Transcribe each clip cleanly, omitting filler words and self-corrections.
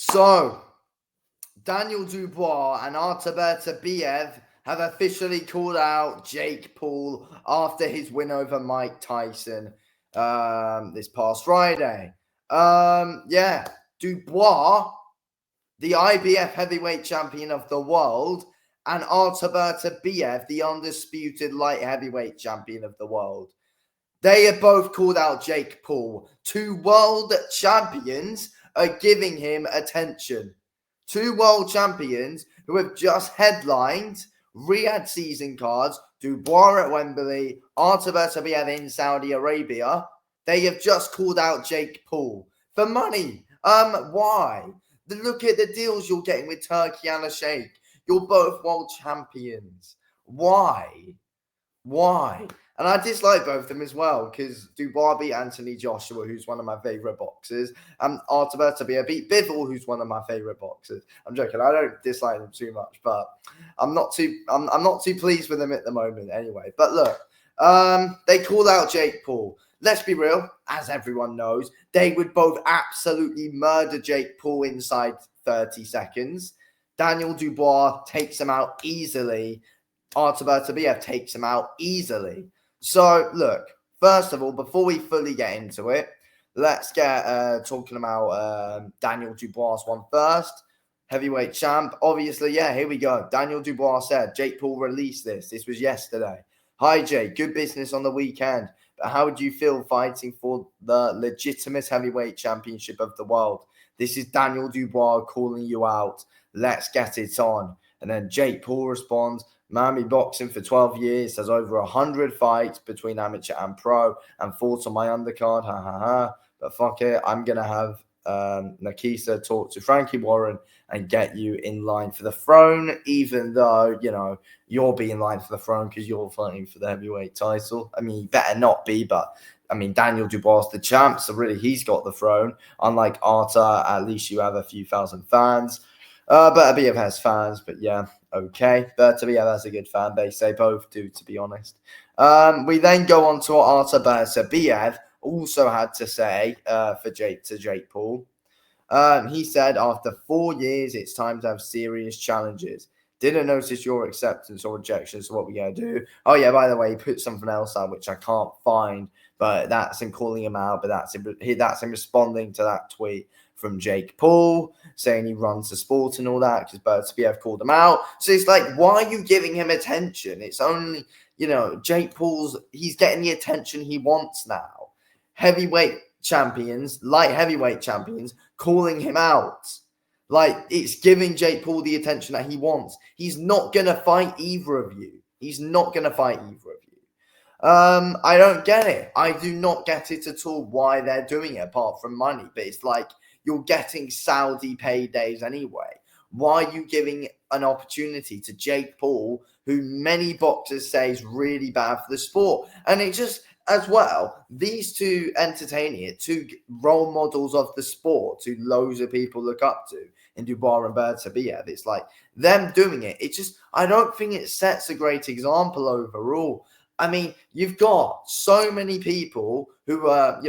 So, Daniel Dubois and Beterbiev have officially called out Jake Paul after his win over Mike Tyson this past Friday. Dubois, the IBF heavyweight champion of the world, and Beterbiev, the undisputed light heavyweight champion of the world. They have both called out Jake Paul. Two world champions are giving him attention. Two world champions who have just headlined Riyadh season cards, Dubois at Wembley, Beterbiev in Saudi Arabia. They have just called out Jake Paul for money. Why? Look at the deals you're getting with Turkey and a Sheikh. You're both world champions. Why? And I dislike both of them as well because Dubois beat Anthony Joshua, who's one of my favourite boxers, and Beterbiev beat Bivol, who's one of my favourite boxers. I'm joking. I don't dislike them too much, but I'm not too pleased with them at the moment anyway. But look, they called out Jake Paul. Let's be real, as everyone knows, they would both absolutely murder Jake Paul inside 30 seconds. Daniel Dubois takes him out easily. Beterbiev takes him out easily. So, look, first of all, before we fully get into it, let's get talking about Daniel Dubois one first. Heavyweight champ. Obviously, here we go. Daniel Dubois said, Jake Paul released this. This was yesterday. Hi, Jake. Good business on the weekend. But how would you feel fighting for the legitimate heavyweight championship of the world? This is Daniel Dubois calling you out. Let's get it on. And then Jake Paul responds, Miami boxing for 12 years, has over 100 fights between amateur and pro, and fought on my undercard. But fuck it, I'm going to have Nakisa talk to Frankie Warren and get you in line for the throne, even though, you'll be in line for the throne because you're fighting for the heavyweight title. I mean, you better not be, but Daniel Dubois is the champ, so really he's got the throne. Unlike Arta, at least you have a few thousand fans. Beterbiev has fans, but yeah, okay. Beterbiev has a good fan base. They both do, to be honest. We then go on to what Beterbiev also had to say to Jake Paul. He said, after 4 years, it's time to have serious challenges. Didn't notice your acceptance or rejection, so what we going to do? Oh, yeah, by the way, he put something else out, which I can't find, but that's him calling him out, but that's him responding to that tweet from Jake Paul, saying he runs the sport and all that, because Beterbiev called him out. So it's like, why are you giving him attention? It's only, Jake Paul's, he's getting the attention he wants now. Heavyweight champions, light heavyweight champions, calling him out. Like, it's giving Jake Paul the attention that he wants. He's not going to fight either of you. I don't get it. I do not get it at all why they're doing it apart from money. But it's like, you're getting Saudi paydays anyway. Why are you giving an opportunity to Jake Paul, who many boxers say is really bad for the sport? And it just, as well, these two entertaining it, two role models of the sport, who loads of people look up to, in Dubois and Beterbiev. It's like them doing it. It just, I don't think it sets a great example overall. You've got so many people who are,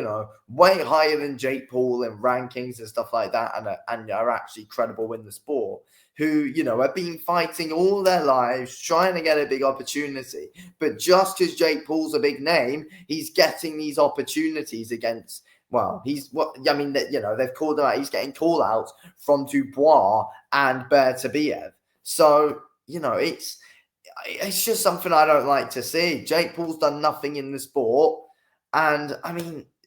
way higher than Jake Paul in rankings and stuff like that, and are actually credible in the sport, who, have been fighting all their lives, trying to get a big opportunity. But just because Jake Paul's a big name, he's getting these opportunities against, they've called him out. He's getting call outs from Dubois and Beterbiev. So, it's just something I don't like to see. Jake Paul's done nothing in the sport. And,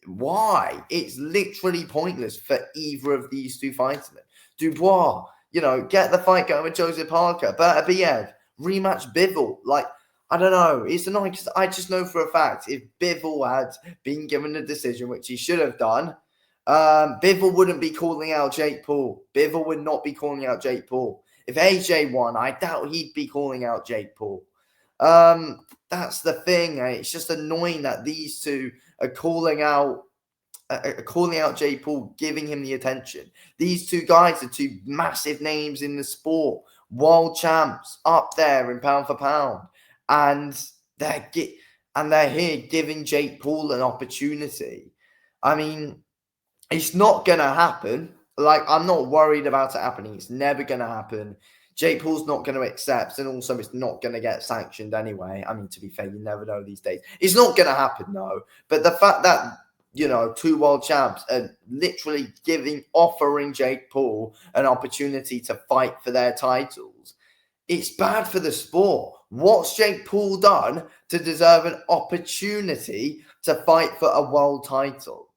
why? It's literally pointless for either of these two fighting them. Dubois, get the fight going with Joseph Parker. Beterbiev, rematch Bivol. Like, I don't know. It's annoying because I just know for a fact if Bivol had been given a decision, which he should have done, Bivol wouldn't be calling out Jake Paul. Bivol would not be calling out Jake Paul. If AJ won, I doubt he'd be calling out Jake Paul. That's the thing. It's just annoying that these two are calling out Jake Paul, giving him the attention. These two guys are two massive names in the sport, world champs, up there in pound for pound, and they're here giving Jake Paul an opportunity. It's not going to happen. like, I'm not worried about it happening. It's never going to happen. Jake Paul's not going to accept, and also it's not going to get sanctioned anyway. I mean, to be fair, you never know these days. It's not going to happen, no. But the fact that, you know, two world champs are literally offering Jake Paul an opportunity to fight for their titles, it's bad for the sport. What's Jake Paul done to deserve an opportunity to fight for a world title?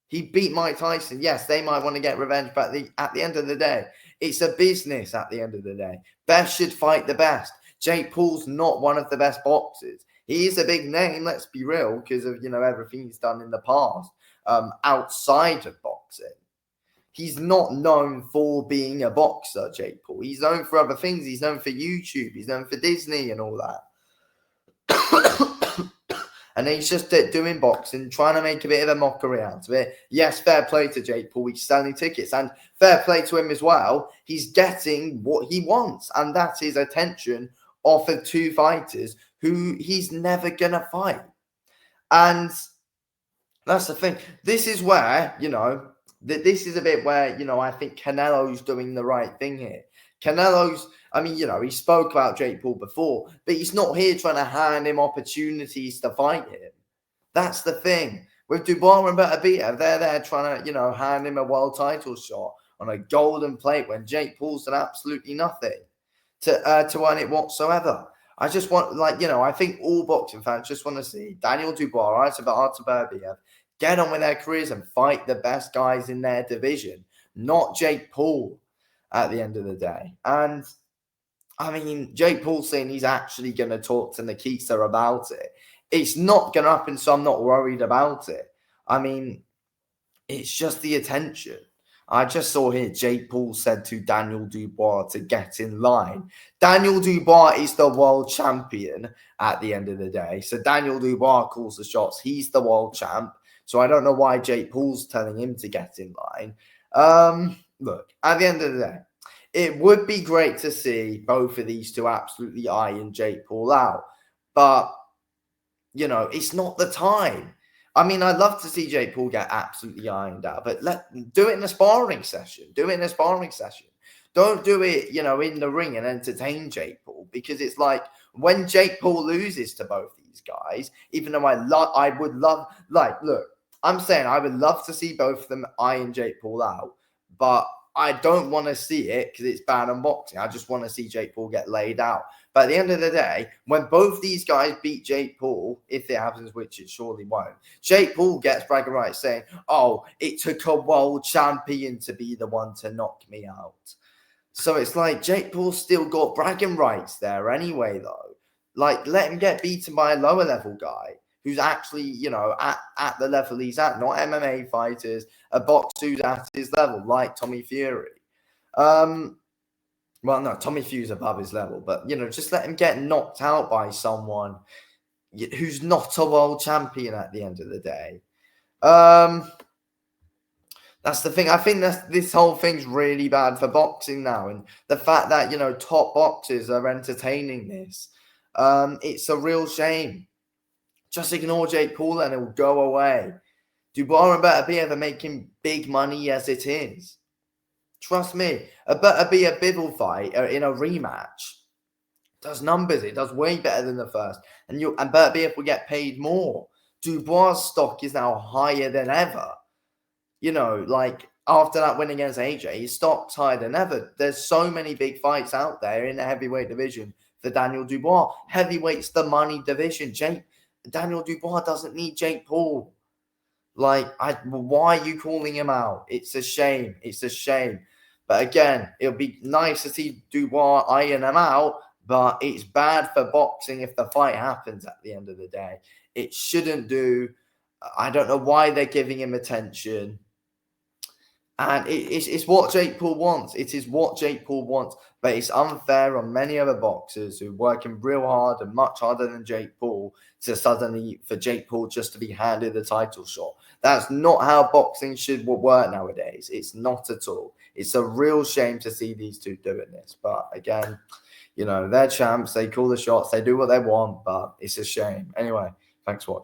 He beat Mike Tyson. Yes, they might want to get revenge, but at the end of the day, it's a business at the end of the day. Best should fight the best. Jake Paul's not one of the best boxers. He is a big name, let's be real, because of, you know, everything he's done in the past outside of boxing. He's not known for being a boxer, Jake Paul. He's known for other things. He's known for YouTube. He's known for Disney and all that. And he's just doing boxing, trying to make a bit of a mockery out of it. Yes, fair play to Jake Paul. He's selling tickets. And fair play to him as well. He's getting what he wants. And that is attention off of two fighters who he's never going to fight. And that's the thing. This is where, you know, this is a bit where, you know, I think Canelo's doing the right thing here. Canelo's, I mean, you know, he spoke about Jake Paul before, but he's not here trying to hand him opportunities to fight him. That's the thing. With Dubois and Beterbiev, they're there trying to, you know, hand him a world title shot on a golden plate when Jake Paul's done absolutely nothing to earn it whatsoever. I just want, like, you know, I think all boxing fans just want to see Daniel Dubois, Artur Beterbiev, get on with their careers and fight the best guys in their division, not Jake Paul at the end of the day. And I mean, Jake Paul's saying he's actually going to talk to Nikita about it. It's not going to happen, so I'm not worried about it. I mean, it's just the attention. I just saw here Jake Paul said to Daniel Dubois to get in line. Daniel Dubois is the world champion at the end of the day. So Daniel Dubois calls the shots. He's the world champ. So I don't know why Jake Paul's telling him to get in line. Look, at the end of the day, it would be great to see both of these two absolutely eyeing Jake Paul out. But, you know, it's not the time. I mean, I'd love to see Jake Paul get absolutely ironed out, but do it in a sparring session. Do it in a sparring session. Don't do it, you know, in the ring and entertain Jake Paul, because it's like when Jake Paul loses to both these guys, even though I would love, like, look, I'm saying I would love to see both of them eyeing Jake Paul out, but I don't want to see it because it's bad unboxing. I just want to see Jake Paul get laid out. But at the end of the day, when both these guys beat Jake Paul, if it happens, which it surely won't, Jake Paul gets bragging rights saying, oh, it took a world champion to be the one to knock me out. So it's like Jake Paul's still got bragging rights there anyway, though. Like, let him get beaten by a lower level guy who's actually, you know, at the level he's at, not MMA fighters, a boxer who's at his level, like Tommy Fury. Well, no, Tommy Fury's above his level, but, you know, just let him get knocked out by someone who's not a world champion at the end of the day. That's the thing. I think this whole thing's really bad for boxing now. And the fact that, you know, top boxers are entertaining this, it's a real shame. Just ignore Jake Paul and it will go away. Dubois and Beterbiev are making big money as it is. Trust me, a Beterbiev Bivol fight in a rematch does numbers. It does way better than the first. And Beterbiev will get paid more. Dubois' stock is now higher than ever. You know, like after that win against AJ, his stock's higher than ever. There's so many big fights out there in the heavyweight division for Daniel Dubois. Heavyweight's the money division. Daniel Dubois doesn't need Jake Paul. Like, why are you calling him out? It's a shame. It's a shame. But again, it'll be nice to see Dubois iron him out, but it's bad for boxing if the fight happens at the end of the day. It shouldn't do. I don't know why they're giving him attention. And it's what Jake Paul wants. It is what Jake Paul wants. But it's unfair on many other boxers who are working real hard and much harder than Jake Paul to suddenly, for Jake Paul just to be handed the title shot. That's not how boxing should work nowadays. It's not at all. It's a real shame to see these two doing this. But again, you know, they're champs. They call the shots. They do what they want. But it's a shame. Anyway, thanks for watching.